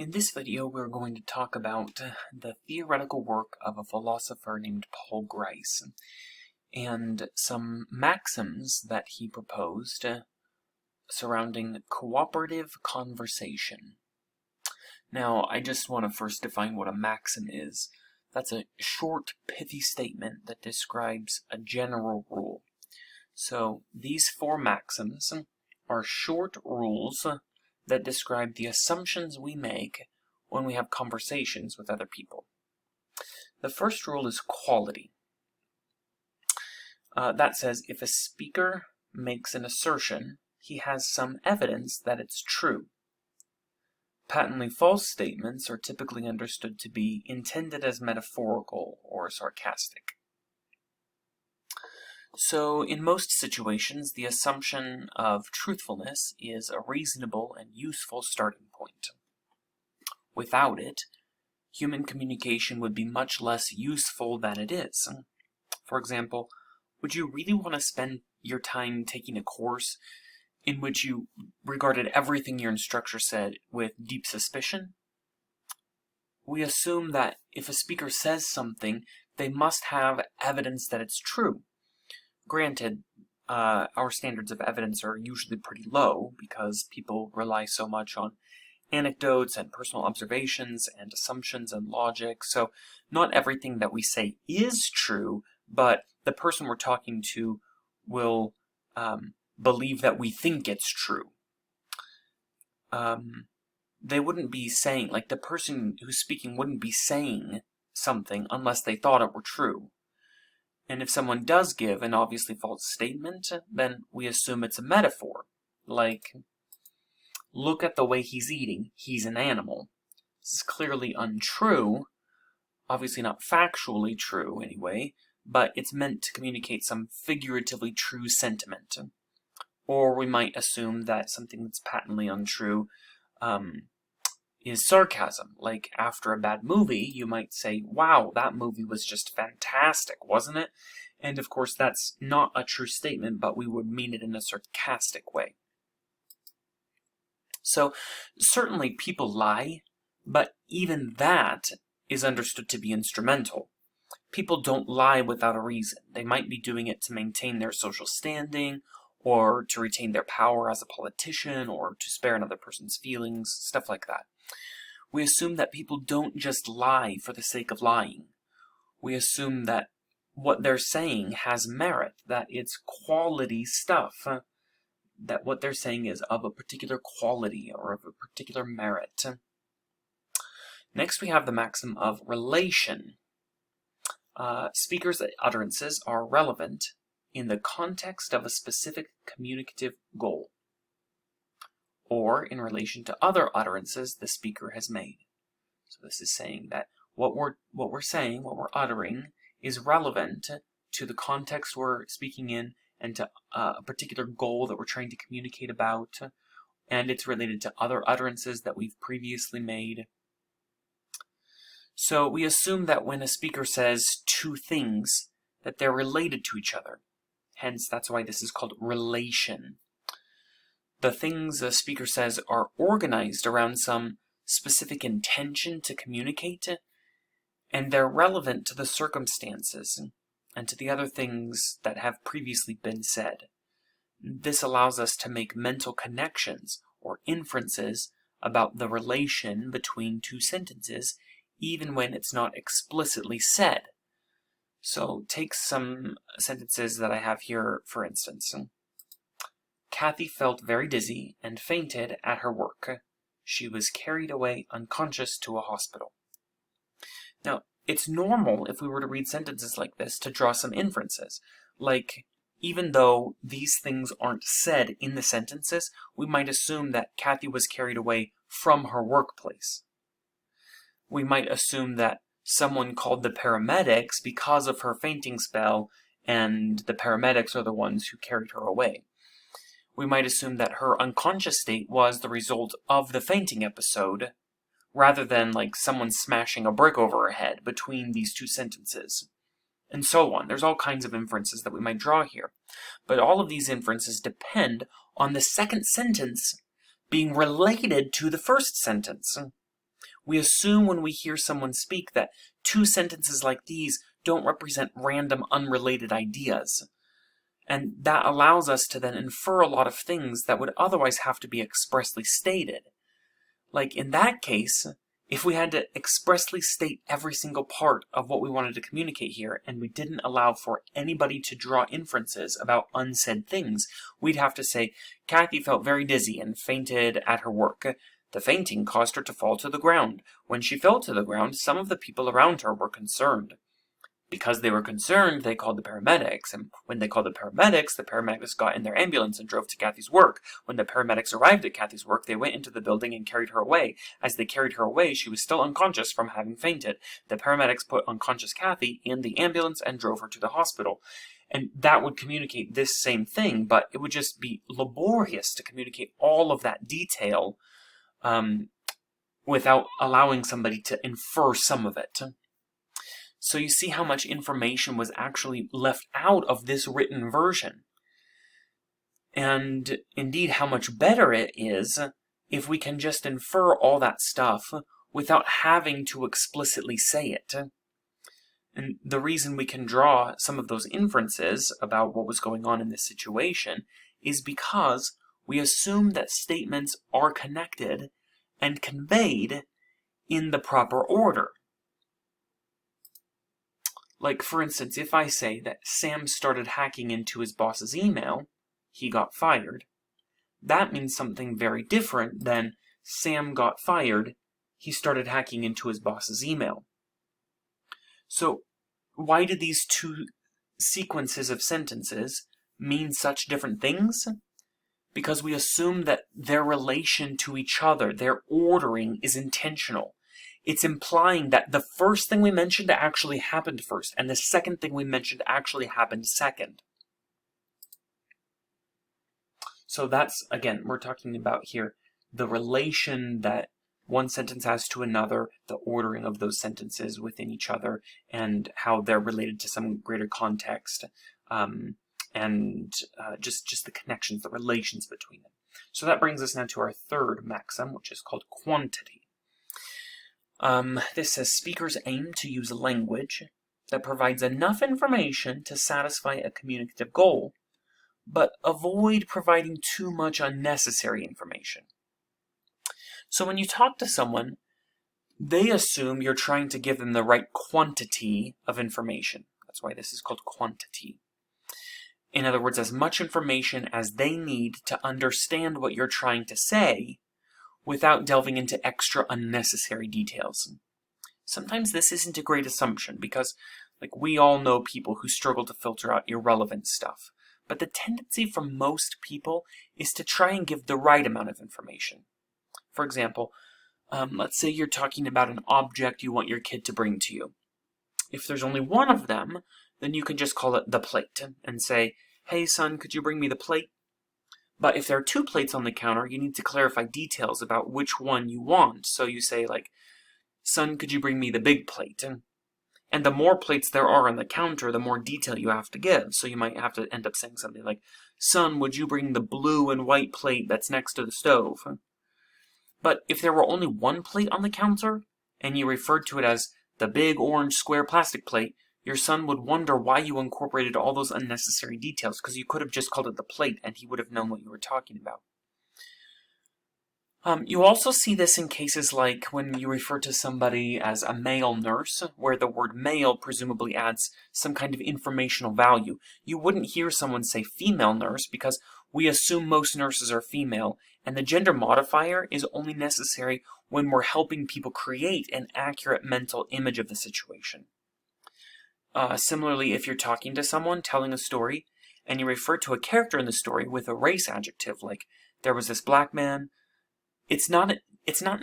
In this video, we're going to talk about the theoretical work of a philosopher named Paul Grice and some maxims that he proposed surrounding cooperative conversation. Now, I just want to first define what a maxim is. That's a short, pithy statement that describes a general rule. So, these four maxims are short rules that describe the assumptions we make when we have conversations with other people. The first rule is quality. That says if a speaker makes an assertion, he has some evidence that it's true. Patently false statements are typically understood to be intended as metaphorical or sarcastic. So, in most situations, the assumption of truthfulness is a reasonable and useful starting point. Without it, human communication would be much less useful than it is. For example, would you really want to spend your time taking a course in which you regarded everything your instructor said with deep suspicion? We assume that if a speaker says something, they must have evidence that it's true. Granted, our standards of evidence are usually pretty low because people rely so much on anecdotes and personal observations and assumptions and logic, so not everything that we say is true, but the person we're talking to will believe that we think it's true. They wouldn't be saying, like the person who's speaking wouldn't be saying something unless they thought it were true. And if someone does give an obviously false statement, then we assume it's a metaphor. Like, look at the way he's eating. He's an animal. This is clearly untrue. Obviously not factually true, anyway. But it's meant to communicate some figuratively true sentiment. Or we might assume that something that's patently untrue is sarcasm. Like, after a bad movie, you might say, wow, that movie was just fantastic, wasn't it? And of course, that's not a true statement, but we would mean it in a sarcastic way. So, certainly people lie, but even that is understood to be instrumental. People don't lie without a reason. They might be doing it to maintain their social standing, or to retain their power as a politician, or to spare another person's feelings, stuff like that. We assume that people don't just lie for the sake of lying. We assume that what they're saying has merit, that it's quality stuff, that what they're saying is of a particular quality or of a particular merit. Next, we have the maxim of relation. Speakers' utterances are relevant in the context of a specific communicative goal, or in relation to other utterances the speaker has made. So this is saying that what we're saying, what we're uttering, is relevant to the context we're speaking in and to a particular goal that we're trying to communicate about, and it's related to other utterances that we've previously made. So we assume that when a speaker says two things, that they're related to each other. Hence, that's why this is called relation. The things a speaker says are organized around some specific intention to communicate, and they're relevant to the circumstances and to the other things that have previously been said. This allows us to make mental connections or inferences about the relation between two sentences, even when it's not explicitly said. So take some sentences that I have here, for instance. Kathy felt very dizzy and fainted at her work. She was carried away unconscious to a hospital. Now, it's normal if we were to read sentences like this to draw some inferences. Like, even though these things aren't said in the sentences, we might assume that Kathy was carried away from her workplace. We might assume that someone called the paramedics because of her fainting spell, and the paramedics are the ones who carried her away. We might assume that her unconscious state was the result of the fainting episode, rather than like someone smashing a brick over her head between these two sentences. And so on. There's all kinds of inferences that we might draw here. But all of these inferences depend on the second sentence being related to the first sentence. We assume when we hear someone speak that two sentences like these don't represent random, unrelated ideas. And that allows us to then infer a lot of things that would otherwise have to be expressly stated. Like in that case, if we had to expressly state every single part of what we wanted to communicate here, and we didn't allow for anybody to draw inferences about unsaid things, we'd have to say, Kathy felt very dizzy and fainted at her work. The fainting caused her to fall to the ground. When she fell to the ground, some of the people around her were concerned. Because they were concerned, they called the paramedics, and when they called the paramedics got in their ambulance and drove to Kathy's work. When the paramedics arrived at Kathy's work, they went into the building and carried her away. As they carried her away, she was still unconscious from having fainted. The paramedics put unconscious Kathy in the ambulance and drove her to the hospital. And that would communicate this same thing, but it would just be laborious to communicate all of that detail without allowing somebody to infer some of it. So you see how much information was actually left out of this written version. And indeed how much better it is if we can just infer all that stuff without having to explicitly say it. And the reason we can draw some of those inferences about what was going on in this situation is because we assume that statements are connected and conveyed in the proper order. Like, for instance, if I say that Sam started hacking into his boss's email, he got fired, that means something very different than Sam got fired, he started hacking into his boss's email. So, why do these two sequences of sentences mean such different things? Because we assume that their relation to each other, their ordering, is intentional. It's implying that the first thing we mentioned actually happened first, and the second thing we mentioned actually happened second. So that's, again, we're talking about here the relation that one sentence has to another, the ordering of those sentences within each other, and how they're related to some greater context, and just the connections, the relations between them. So that brings us now to our third maxim, which is called quantity. This says, speakers aim to use language that provides enough information to satisfy a communicative goal, but avoid providing too much unnecessary information. So when you talk to someone, they assume you're trying to give them the right quantity of information. That's why this is called quantity. In other words, as much information as they need to understand what you're trying to say, without delving into extra unnecessary details. Sometimes this isn't a great assumption because, we all know people who struggle to filter out irrelevant stuff. But the tendency for most people is to try and give the right amount of information. For example, let's say you're talking about an object you want your kid to bring to you. If there's only one of them, then you can just call it the plate and say, "Hey son, could you bring me the plate?" But if there are two plates on the counter, you need to clarify details about which one you want. So you say, "Son, could you bring me the big plate?" And the more plates there are on the counter, the more detail you have to give. So you might have to end up saying something like, "Son, would you bring the blue and white plate that's next to the stove?" But if there were only one plate on the counter, and you referred to it as the big orange square plastic plate, your son would wonder why you incorporated all those unnecessary details, because you could have just called it the plate and he would have known what you were talking about. You also see this in cases like when you refer to somebody as a male nurse, where the word male presumably adds some kind of informational value. You wouldn't hear someone say female nurse because we assume most nurses are female, and the gender modifier is only necessary when we're helping people create an accurate mental image of the situation. Similarly, if you're talking to someone, telling a story, and you refer to a character in the story with a race adjective, like, there was this black man, it's not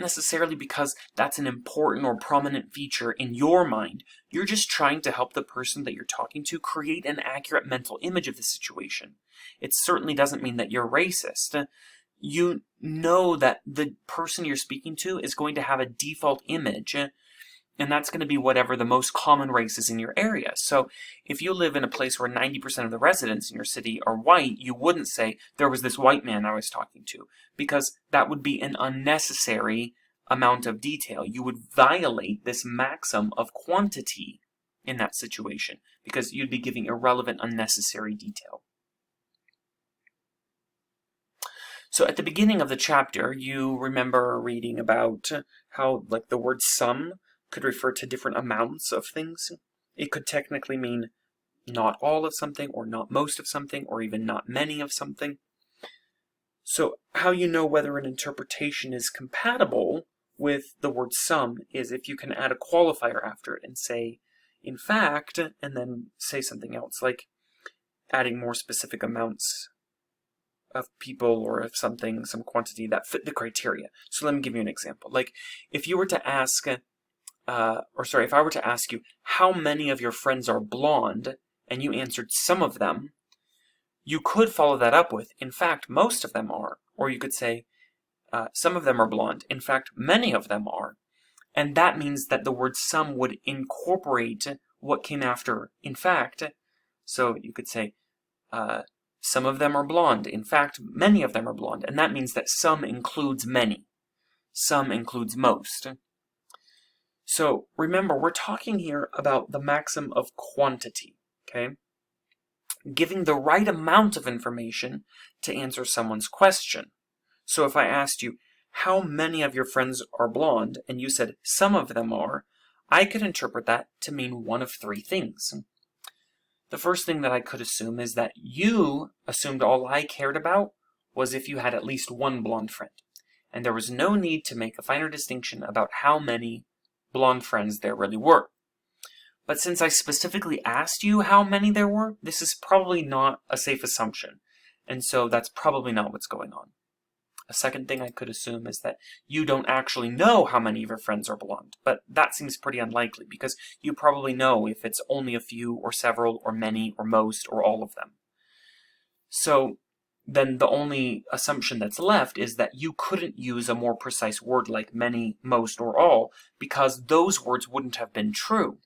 necessarily because that's an important or prominent feature in your mind. You're just trying to help the person that you're talking to create an accurate mental image of the situation. It certainly doesn't mean that you're racist. You know that the person you're speaking to is going to have a default image, and that's going to be whatever the most common race is in your area. So if you live in a place where 90% of the residents in your city are white, you wouldn't say, there was this white man I was talking to, because that would be an unnecessary amount of detail. You would violate this maxim of quantity in that situation because you'd be giving irrelevant, unnecessary detail. So at the beginning of the chapter, you remember reading about how the word some could refer to different amounts of things. It could technically mean not all of something, or not most of something, or even not many of something. So how you know whether an interpretation is compatible with the word some is if you can add a qualifier after it and say, in fact, and then say something else, like adding more specific amounts of people or of something, some quantity that fit the criteria. So let me give you an example. Like if you were to ask, if I were to ask you, how many of your friends are blonde, and you answered some of them, you could follow that up with, in fact, most of them are. Or you could say, some of them are blonde. In fact, many of them are. And that means that the word some would incorporate what came after in fact. So you could say, some of them are blonde. In fact, many of them are blonde. And that means that some includes many. Some includes most. So remember, we're talking here about the maxim of quantity, okay? Giving the right amount of information to answer someone's question. So if I asked you, how many of your friends are blonde, and you said some of them are, I could interpret that to mean one of three things. The first thing that I could assume is that you assumed all I cared about was if you had at least one blonde friend, and there was no need to make a finer distinction about how many blonde friends there really were. But since I specifically asked you how many there were, this is probably not a safe assumption, and so that's probably not what's going on. A second thing I could assume is that you don't actually know how many of your friends are blonde, but that seems pretty unlikely because you probably know if it's only a few or several or many or most or all of them. So then the only assumption that's left is that you couldn't use a more precise word like many, most, or all because those words wouldn't have been true.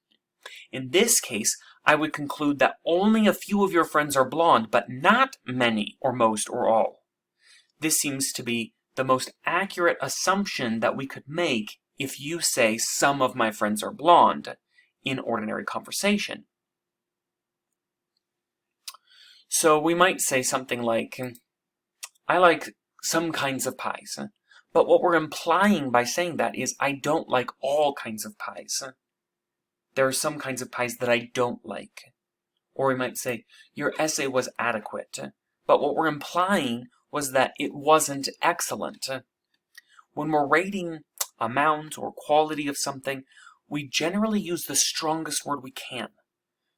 In this case, I would conclude that only a few of your friends are blonde, but not many or most or all. This seems to be the most accurate assumption that we could make if you say some of my friends are blonde in ordinary conversation. So we might say something like, I like some kinds of pies, but what we're implying by saying that is I don't like all kinds of pies. There are some kinds of pies that I don't like. Or we might say, your essay was adequate, but what we're implying was that it wasn't excellent. When we're rating amount or quality of something, we generally use the strongest word we can.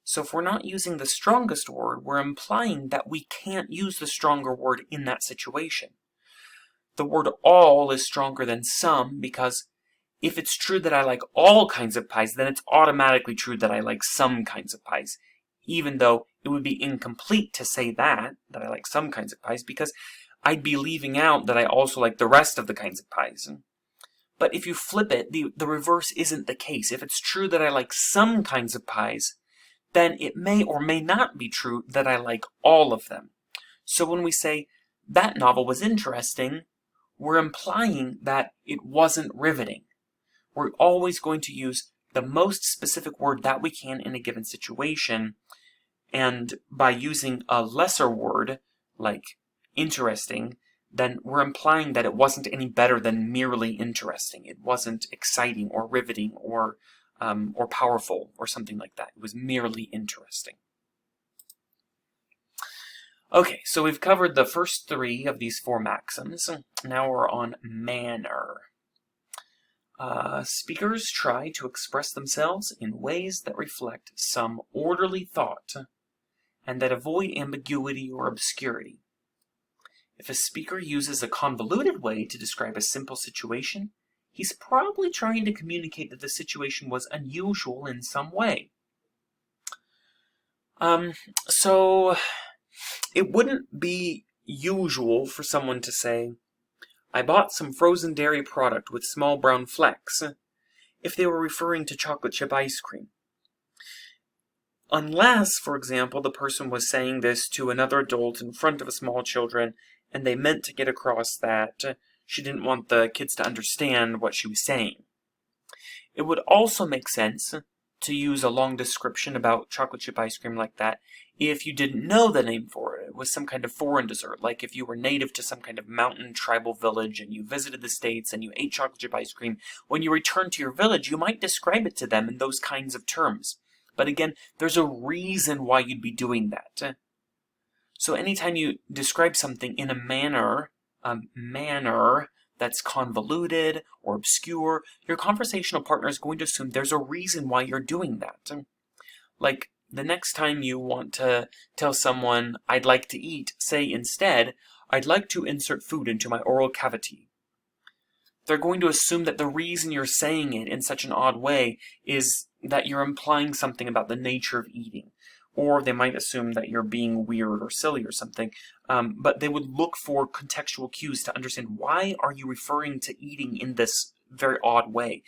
So if we're not using the strongest word, we're implying that we can't use the stronger word in that situation. The word all is stronger than some because if it's true that I like all kinds of pies, then it's automatically true that I like some kinds of pies, even though it would be incomplete to say that I like some kinds of pies, because I'd be leaving out that I also like the rest of the kinds of pies. But if you flip it, the reverse isn't the case. If it's true that I like some kinds of pies, then it may or may not be true that I like all of them. So when we say, that novel was interesting, we're implying that it wasn't riveting. We're always going to use the most specific word that we can in a given situation, and by using a lesser word, like interesting, then we're implying that it wasn't any better than merely interesting. It wasn't exciting or riveting or powerful or something like that. It was merely interesting. Okay, so we've covered the first three of these four maxims. Now we're on manner. Speakers try to express themselves in ways that reflect some orderly thought and that avoid ambiguity or obscurity. If a speaker uses a convoluted way to describe a simple situation, he's probably trying to communicate that the situation was unusual in some way. So it wouldn't be usual for someone to say, I bought some frozen dairy product with small brown flecks, if they were referring to chocolate chip ice cream. Unless, for example, the person was saying this to another adult in front of small children, and they meant to get across that She didn't want the kids to understand what she was saying. It would also make sense to use a long description about chocolate chip ice cream like that if you didn't know the name for it. It was some kind of foreign dessert, like if you were native to some kind of mountain tribal village and you visited the States and you ate chocolate chip ice cream. When you returned to your village, you might describe it to them in those kinds of terms. But again, there's a reason why you'd be doing that. So anytime you describe something in a manner that's convoluted or obscure, your conversational partner is going to assume there's a reason why you're doing that. Like, the next time you want to tell someone, I'd like to eat, say instead, I'd like to insert food into my oral cavity. They're going to assume that the reason you're saying it in such an odd way is that you're implying something about the nature of eating. Or they might assume that you're being weird or silly or something. But they would look for contextual cues to understand, why are you referring to eating in this very odd way?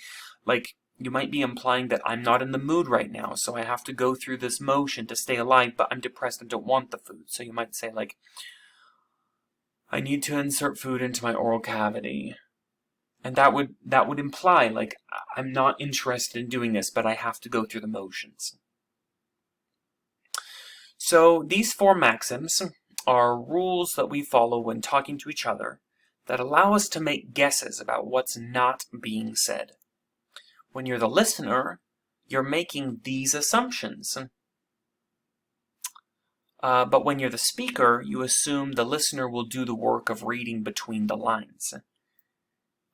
Like, you might be implying that I'm not in the mood right now, so I have to go through this motion to stay alive, but I'm depressed and don't want the food. So you might say, like, I need to insert food into my oral cavity. And that would imply, like, I'm not interested in doing this, but I have to go through the motions. So these 4 maxims are rules that we follow when talking to each other that allow us to make guesses about what's not being said. When you're the listener, you're making these assumptions. But when you're the speaker, you assume the listener will do the work of reading between the lines.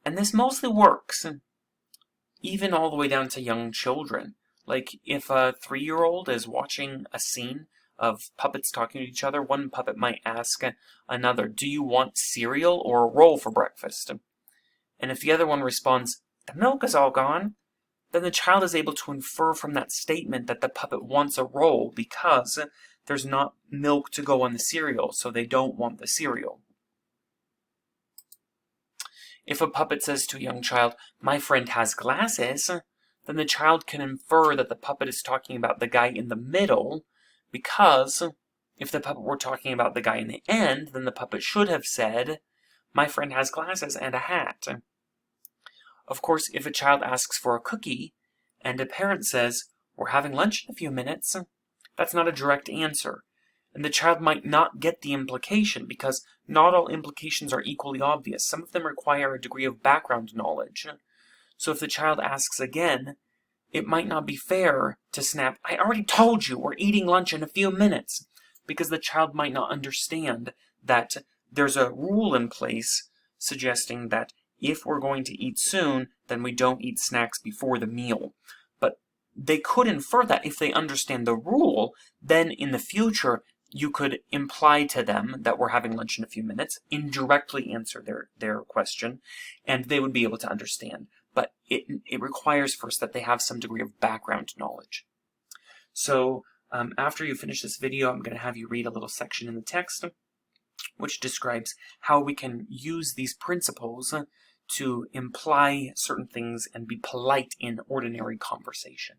And this mostly works, even all the way down to young children. Like, if a 3-year-old is watching a scene of puppets talking to each other, one puppet might ask another, do you want cereal or a roll for breakfast? And if the other one responds, the milk is all gone, then the child is able to infer from that statement that the puppet wants a roll because there's not milk to go on the cereal, so they don't want the cereal. If a puppet says to a young child, my friend has glasses, then the child can infer that the puppet is talking about the guy in the middle, because if the puppet were talking about the guy in the end, then the puppet should have said, my friend has glasses and a hat. Of course, if a child asks for a cookie, and a parent says, we're having lunch in a few minutes, that's not a direct answer. And the child might not get the implication, because not all implications are equally obvious. Some of them require a degree of background knowledge. So if the child asks again, it might not be fair to snap, I already told you we're eating lunch in a few minutes, because the child might not understand that there's a rule in place suggesting that if we're going to eat soon, then we don't eat snacks before the meal. But they could infer that if they understand the rule, then in the future, you could imply to them that we're having lunch in a few minutes, indirectly answer their question, and they would be able to understand. But it requires first that they have some degree of background knowledge. So after you finish this video, I'm going to have you read a little section in the text which describes how we can use these principles to imply certain things and be polite in ordinary conversation.